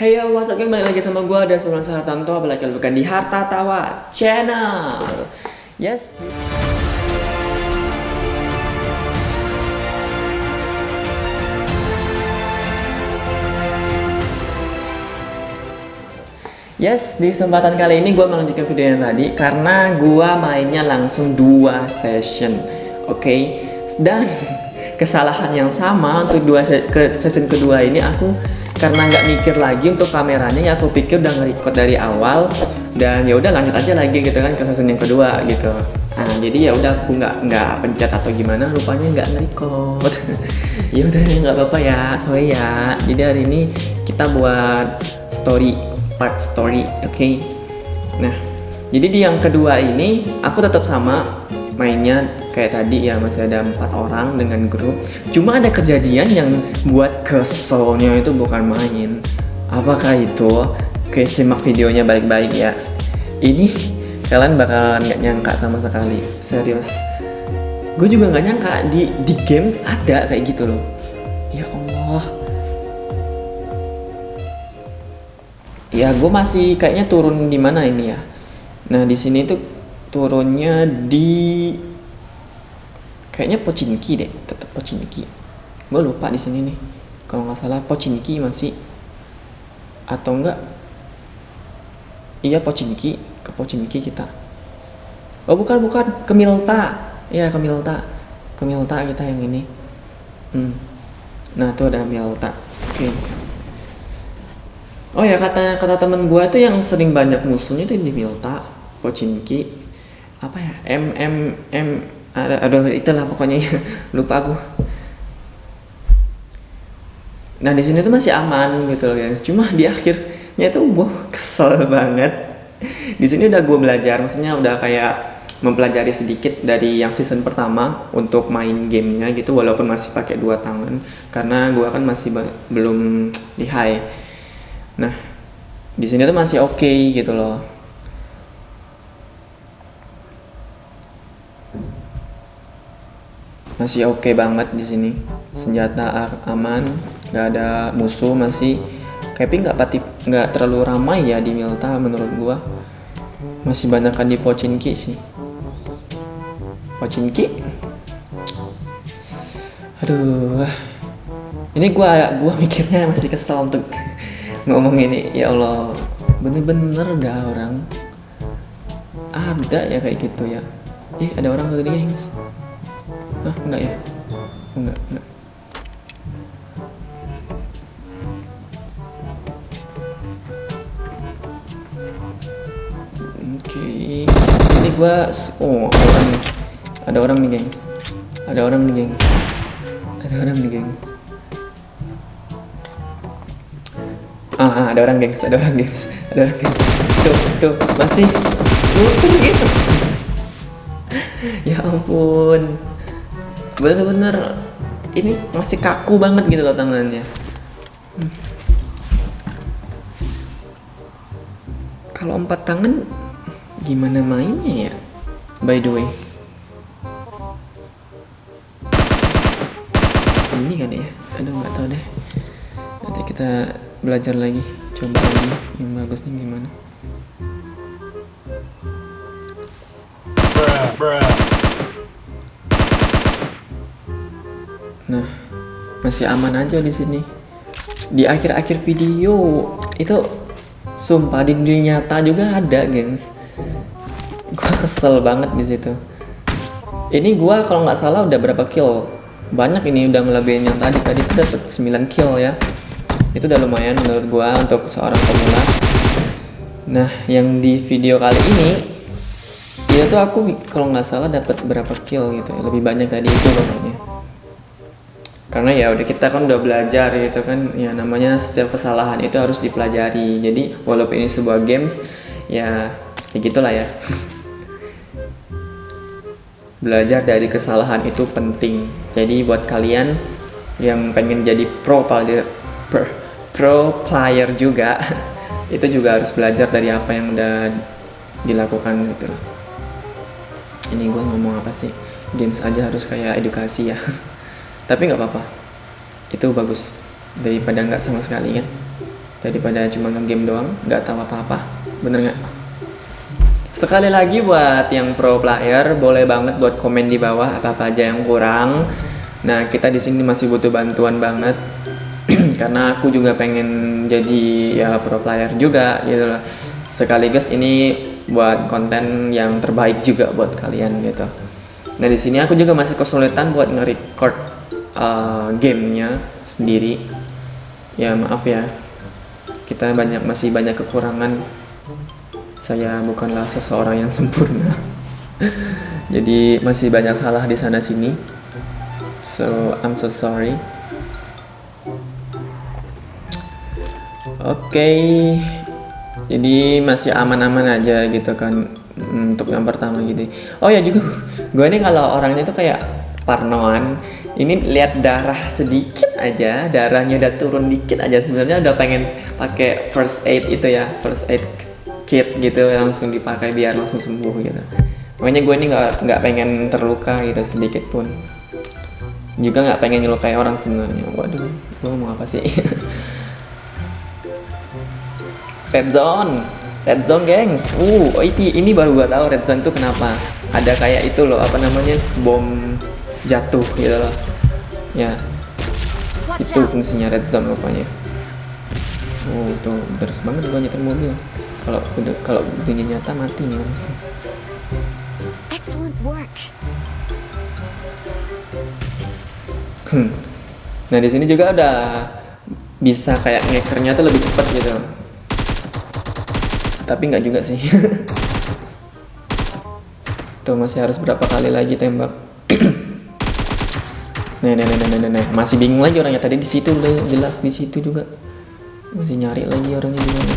Hey yo, what's up gang? Balik lagi sama gua, ada Sponsor Hartanto. Apalagi kalau bukan di Harta Tawa Channel. Yes. Yes, di kesempatan kali ini gue melanjutkan video yang tadi karena gue mainnya langsung 2 session. Oke. Dan kesalahan yang sama untuk session kedua ini aku karena nggak mikir lagi untuk kameranya, ya aku pikir udah nge-record dari awal dan ya udah lanjut aja lagi gitu kan ke session yang kedua gitu. Nah, jadi ya udah aku nggak pencet atau gimana, rupanya nggak nge-record. Ya udah nggak apa-apa ya, sorry ya. Jadi hari ini kita buat part story, oke? Nah, jadi di yang kedua ini aku tetap sama mainnya kayak tadi ya, masih ada 4 orang dengan grup. Cuma ada kejadian yang buat keselnya itu bukan main. Apakah itu? Oke, simak videonya baik-baik ya. Ini kalian bakalan nggak nyangka sama sekali, serius. Gue juga nggak nyangka di games ada kayak gitu loh. Ya Allah. Ya, gue masih kayaknya turun di mana ini ya. Nah, di sini tuh turunnya di kayaknya Pochinki deh, tetap Pochinki. Gue lupa di sini nih. Kalau nggak salah Pochinki masih atau enggak? Iya Pochinki, ke Pochinki kita. Oh bukan, ke Milta. Iya ke Milta. Ke Milta kita yang ini. Nah, tuh ada Milta. Oke. Oh ya, kata temen gue tuh yang sering banyak musuhnya tuh di Milta, Pochinki, apa ya, aduh itulah pokoknya ya, lupa aku. Nah di sini tuh masih aman gitu loh guys, cuma di akhirnya tuh gue kesel banget. Di sini udah gue belajar, maksudnya udah kayak mempelajari sedikit dari yang season pertama untuk main gamenya gitu, walaupun masih pakai 2 tangan karena gue kan masih belum di high. Nah, di sini tuh masih oke gitu loh. Masih oke banget di sini. Senjata aman, nggak ada musuh, masih tapi nggak terlalu ramai ya di Milta menurut gua. Masih banyakan di Pochinki sih. Pochinki. Aduh. Ini gua mikirnya masih kesel untuk ngomong ini, ya Allah, bener-bener dah orang ada ya kayak gitu ya. Ada orang tadi gengs. Enggak ya, enggak. Oke, ini gua ada orang nih gengs. Ada orang nih gengs. Ada orang gengs. Tuh, masih muter gitu. Ya ampun, bener-bener ini masih kaku banget gitu loh tangannya. Kalau 4 tangan gimana mainnya ya, by the way? Ini kan ya, aduh nggak tahu deh, nanti kita belajar lagi, coba lagi yang bagusnya gimana. Nah, masih aman aja di sini. Di akhir-akhir video itu sumpah di dunia nyata juga ada, gengs. Gua kesel banget di situ. Ini gua kalau nggak salah udah berapa kill? Banyak ini, udah ngelebihin yang tadi tuh dapat 9 kill ya. Itu udah lumayan menurut gua untuk seorang pemula. Nah, yang di video kali ini ya tuh aku kalau nggak salah dapat berapa kill gitu ya, lebih banyak tadi itu pokoknya. Karena ya udah kita kan udah belajar gitu kan, ya namanya setiap kesalahan itu harus dipelajari. Jadi walaupun ini sebuah games ya kayak gitulah ya. Belajar dari kesalahan itu penting. Jadi buat kalian yang pengen jadi pro player juga itu juga harus belajar dari apa yang udah dilakukan gitu loh. Ini gue ngomong apa sih, games aja harus kayak edukasi ya. Tapi nggak apa-apa, itu bagus daripada nggak sama sekali kan. daripada cuma nge-game doang nggak tahu apa-apa, bener nggak? Sekali lagi buat yang pro player boleh banget buat komen di bawah apa aja yang kurang. Nah, kita di sini masih butuh bantuan banget karena aku juga pengen jadi ya pro player juga gitu loh. Sekaligus ini buat konten yang terbaik juga buat kalian gitu. Nah, di sini aku juga masih kesulitan buat nge-record gamenya sendiri. Ya maaf ya, kita masih banyak kekurangan. Saya bukanlah seseorang yang sempurna. Jadi masih banyak salah di sana sini. So I'm so sorry. Oke, jadi masih aman-aman aja gitu kan untuk yang pertama gitu. Oh ya juga, gue ini kalau orangnya tuh kayak parnoan. Ini lihat darah sedikit aja, darahnya udah turun dikit aja, sebenarnya udah pengen pakai first aid itu ya, first aid kit gitu langsung dipakai biar langsung sembuh gitu. Makanya gue ini nggak pengen terluka gitu sedikit pun. Juga nggak pengen nyelukai orang sebenarnya. Waduh, gue mau apa sih? Red zone gengs. Ini baru gua tahu red zone itu kenapa. Ada kayak itu loh, apa namanya, bom jatuh gitu loh. Ya, itu fungsinya red zone rupanya. Oh tuh, terus banget gua nyetir mobil. Kalau dunia nyata mati nih orang. Excellent work. Nah di sini juga ada bisa kayak ngekernya tuh lebih cepat gitu. Tapi nggak juga sih. Tuh masih harus berapa kali lagi tembak. Nih. Masih bingung lagi orangnya, tadi di situ udah jelas, di situ juga. Masih nyari lagi orangnya di mana.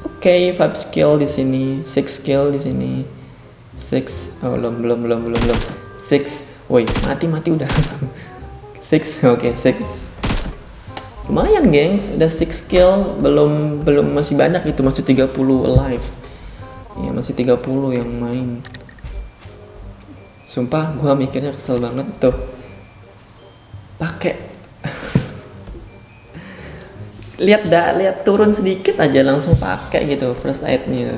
Oke, 5 skill di sini, 6 skill di sini. 6. Oh, belum. 6. Woi, mati udah. 6. Oke, 6. Lumayan gengs, udah 6 skill, belum masih banyak itu, masih 30 alive. Ya masih 30 yang main. Sumpah gua mikirnya kesel banget tuh. Pakai lihat turun sedikit aja langsung pakai gitu first aid-nya.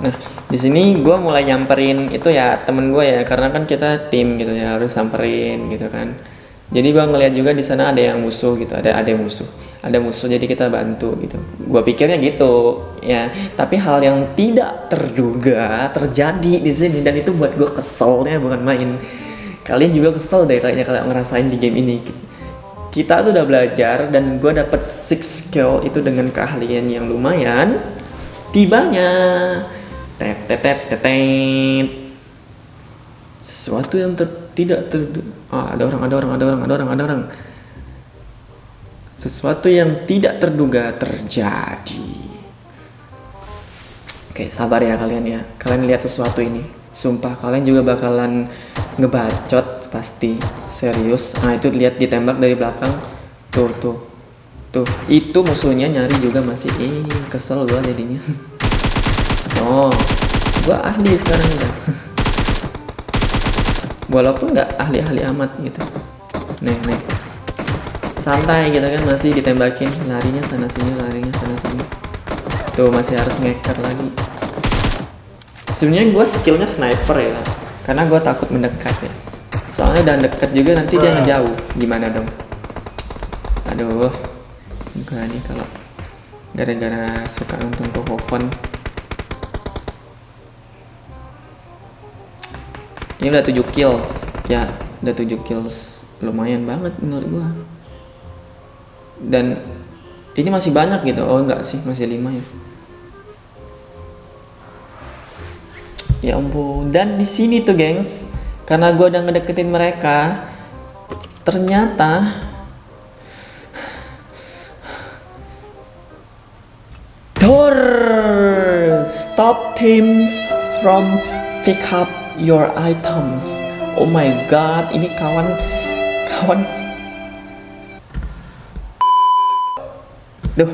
Nah, di sini gua mulai nyamperin itu ya temen gua ya, karena kan kita tim gitu ya, harus samperin gitu kan. Jadi gua ngeliat juga di sana ada yang musuh gitu, ada musuh jadi kita bantu gitu. Gua pikirnya gitu ya, tapi hal yang tidak terduga terjadi di sini dan itu buat gua keselnya bukan main. Kalian juga kesel deh kayaknya kalau ngerasain di game ini. Kita tuh udah belajar dan gua dapet 6 skill itu dengan keahlian yang lumayan. Tibanya tet sesuatu yang tidak terduga. Ada orang. Sesuatu yang tidak terduga terjadi. Oke, sabar ya kalian ya. Kalian lihat sesuatu ini. Sumpah kalian juga bakalan ngebacot pasti. Serius. Nah, itu lihat ditembak dari belakang. Tuh. Itu musuhnya nyari juga masih. Kesel gua jadinya. Oh, gua ahli sekarang udah. Walaupun nggak ahli-ahli amat gitu. Nih santai gitu kan, masih ditembakin, larinya sana sini. Tuh masih harus ngeker lagi. Sebenarnya gue skillnya sniper ya, karena gue takut mendekat ya. Soalnya udah deket juga nanti dia ngejauh. Gimana dong? Aduh, bukan nih kalau gara-gara suka nonton Pohon. Ini udah 7 kills. Ya, udah 7 kills. Lumayan banget menurut gua. Dan ini masih banyak gitu. Oh enggak sih, masih 5 ya. Ya ampun. Dan di sini tuh, gengs, karena gua udah ngedeketin mereka, ternyata stop teams from pick up your items. Oh my god, ini kawan. Duh.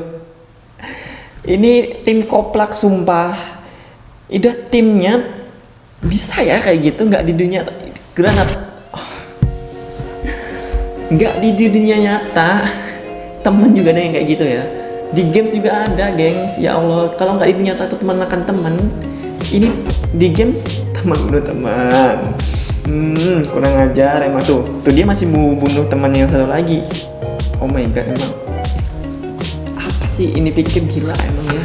Ini tim koplak sumpah. Udah timnya bisa ya kayak gitu, nggak di dunia granat. Nggak di dunia nyata. temen juga ada yang kayak gitu ya. Di games juga ada, gengs. Ya Allah, kalau nggak itu nyata tuh teman makan teman. Ini di games teman bunuh teman. Kurang ajar emang tuh dia masih mau bunuh teman yang satu lagi. Oh my god, emang apa sih ini, pikir gila emang ya.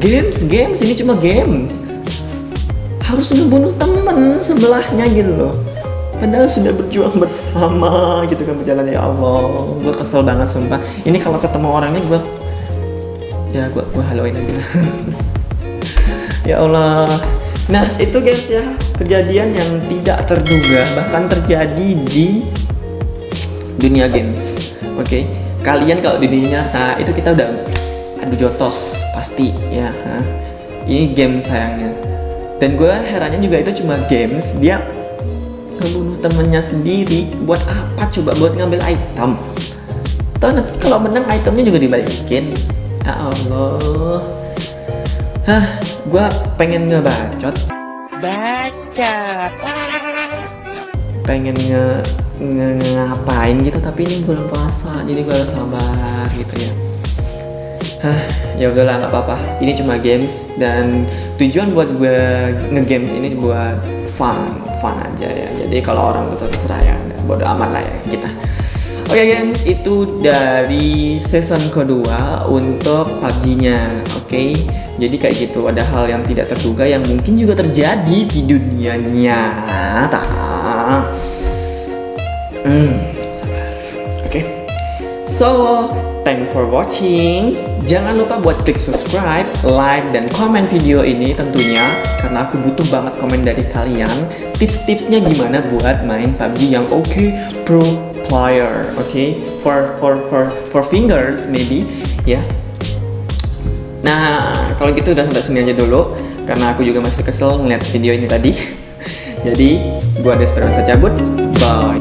Games ini cuma games. Harus ngebunuh teman sebelahnya gitu loh. Padahal sudah berjuang bersama gitu kan berjalan. Ya Allah, gue kesel banget sumpah. Ini kalau ketemu orangnya gue haloin aja. Ya Allah. Nah itu guys ya, kejadian yang tidak terduga bahkan terjadi di dunia games. Oke, kalian kalau di dunia nyata itu kita udah adu jotos pasti ya. Ini game sayangnya. Dan gue herannya juga itu cuma games, dia ngebunuh temennya sendiri. Buat apa coba? Buat ngambil item. Toh nanti kalau menang itemnya juga dibalikin. Ya Allah. Gue pengen ngebacot. Pengen ngapain gitu, tapi ini bulan puasa, jadi gue harus sabar gitu ya. Ya udahlah, nggak apa-apa. Ini cuma games dan tujuan buat gue nge-games ini buat fun aja ya. Jadi kalau orang itu terserah ya, bodo amat lah ya kita. Oke gengs, itu dari season kedua untuk PUBG-nya. Oke, jadi kayak gitu, ada hal yang tidak terduga yang mungkin juga terjadi di dunia nyata. Sabar. Oke. So, thanks for watching. Jangan lupa buat klik subscribe, like, dan komen video ini tentunya, karena aku butuh banget komen dari kalian. Tips-tipsnya gimana buat main PUBG yang pro player, for fingers maybe ya. Nah kalau gitu udah sampai sini aja dulu, karena aku juga masih kesel ngeliat video ini tadi. Jadi gua Desperansa cabut, bye.